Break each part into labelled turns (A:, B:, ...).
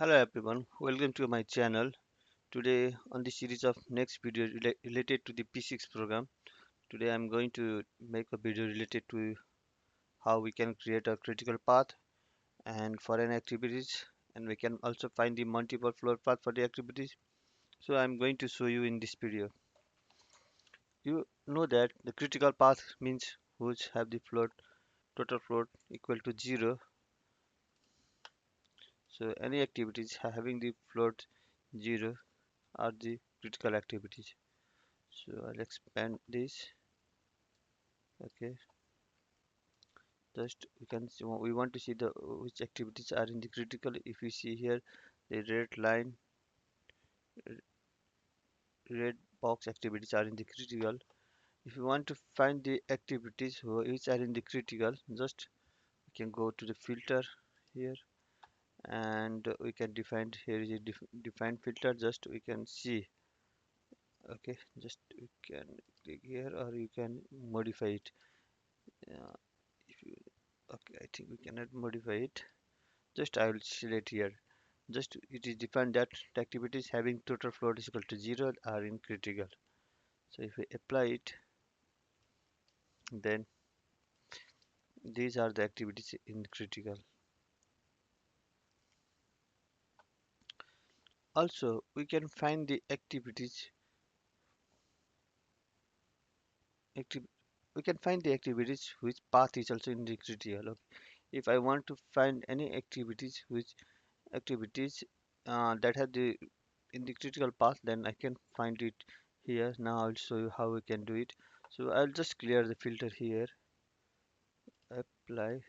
A: Hello everyone, welcome to my channel. Today on the series of next video related to the P6 program, today I'm going to make a video related to how we can create a critical path and foreign activities, and we can also find the multiple float path for the activities. So I'm going to show you in this video. You know that the critical path means which have the float total float equal to 0. So any activities having the float 0 are the critical activities. So I'll expand this. Okay, just we can see, we want to see the which activities are in the critical. If you see here the red line, red box activities are in the critical. If you want to find the activities which are in the critical, just we can go to the filter here, and we can define, here is a define filter. Just we can see. Okay, just we can click here, or you can modify it. uh, if you Okay, I think we cannot modify it. Just I will select here. Just it is defined that the activities having total float is equal to 0 are in critical. So if we apply it, then these are the activities in critical. Also, we can find the activities active we can find the activities which path is also in the critical. Okay. If I want to find any activities which activities that have the in the critical path, then I can find it here. Now I'll show you how we can do it. So I'll just clear the filter here, apply.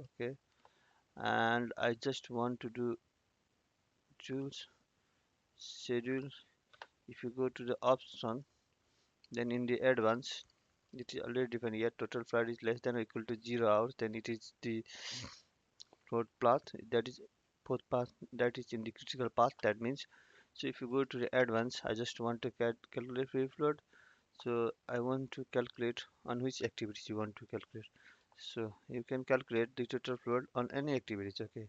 A: Okay, and I just want to do choose schedule. If you go to the option, then in the advanced, it is already defined here. Total flight is less than or equal to 0 hours, then it is the float path, that is fourth path, that is in the critical path. That means, so if you go to the advanced, I just want to calculate free float. So I want to calculate on which activities you want to calculate. So you can calculate the total float on any activities. Okay,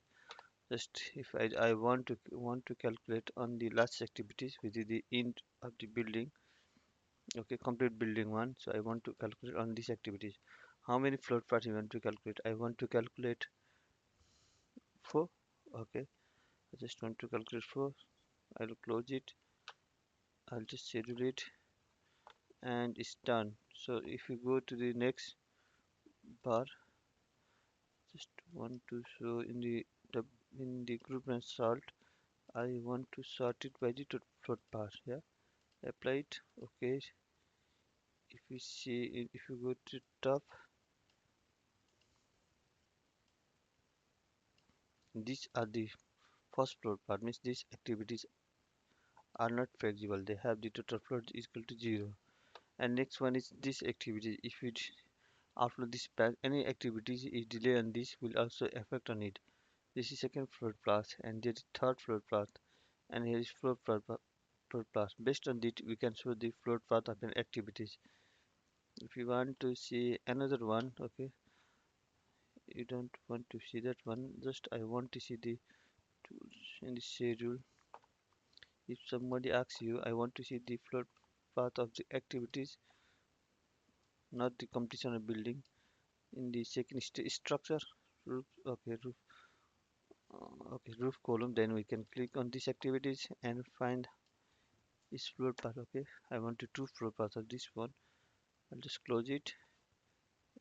A: just if I want to calculate on the last activities, which is the end of the building. Okay, complete building one. So I want to calculate on these activities. How many float parts you want to calculate? I want to calculate 4. Okay, I just want to calculate 4. I'll close it. I'll just schedule it, and it's done. So if you go to the next bar, just want to show in the group and salt, I want to sort it by the float part. Yeah, apply it. Okay, if you see if you go to top, these are the first float part, means these activities are not flexible, they have the total float is equal to 0. And next one is this activity. If it after this path any activities is delay, and this will also affect on it. This is second float path, and there is third float path, and here is float path. Based on it we can show the float path of an activities. If you want to see another one, okay, you don't want to see that one, just I want to see the tools in the schedule. If somebody asks you, I want to see the float path of the activities, not the completion of building. In the second structure, roof. Okay, roof column, then we can click on these activities and find this float path. Okay, I want to two float paths of this one. I'll just close it.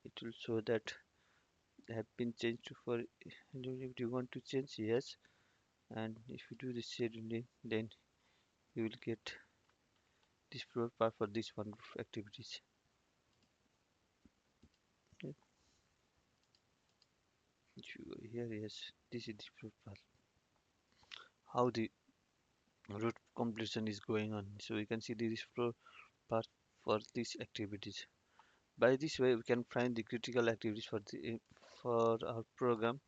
A: It will show that they have been changed to for. If you want to change, yes, and if you do the scheduling, then you will get this float path for this one roof activities. Okay. If you go here, yes, this is the float path. How the route completion is going on. So you can see this float path for these activities. By this way, we can find the critical activities for our program.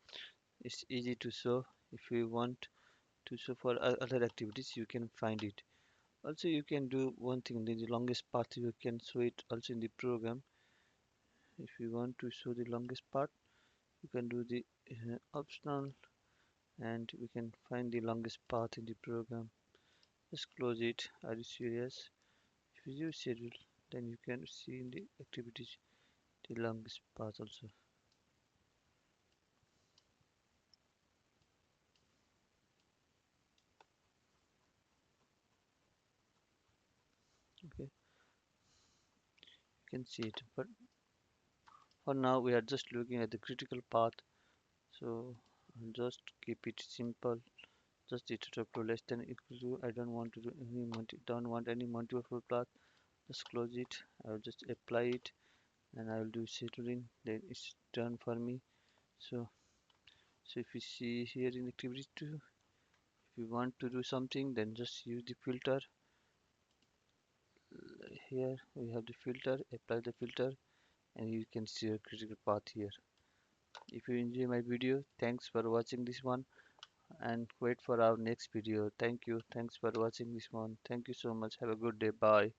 A: It's easy to show. If you want to show for other activities, you can find it. Also, you can do one thing. The longest path you can show it also in the program. If you want to show the longest part, you can do the optional, and we can find the longest path in the program. Just close it. Are you serious? If you use schedule, then you can see in the activities the longest path also. Okay, you can see it. But for now, we are just looking at the critical path. So I'll just keep it simple. Just iterate up to less than equal to. I don't want to do any don't want any multiple path. Just close it. I'll just apply it, and I will do scheduling. Then it's done for me. So if you see here in activity 2, if you want to do something, then just use the filter. Here we have the filter. Apply the filter, and you can see a critical path here. If you enjoy my video, thanks for watching this one, and wait for our next video. Thank you. Thanks for watching this one. Thank you so much. Have a good day. Bye.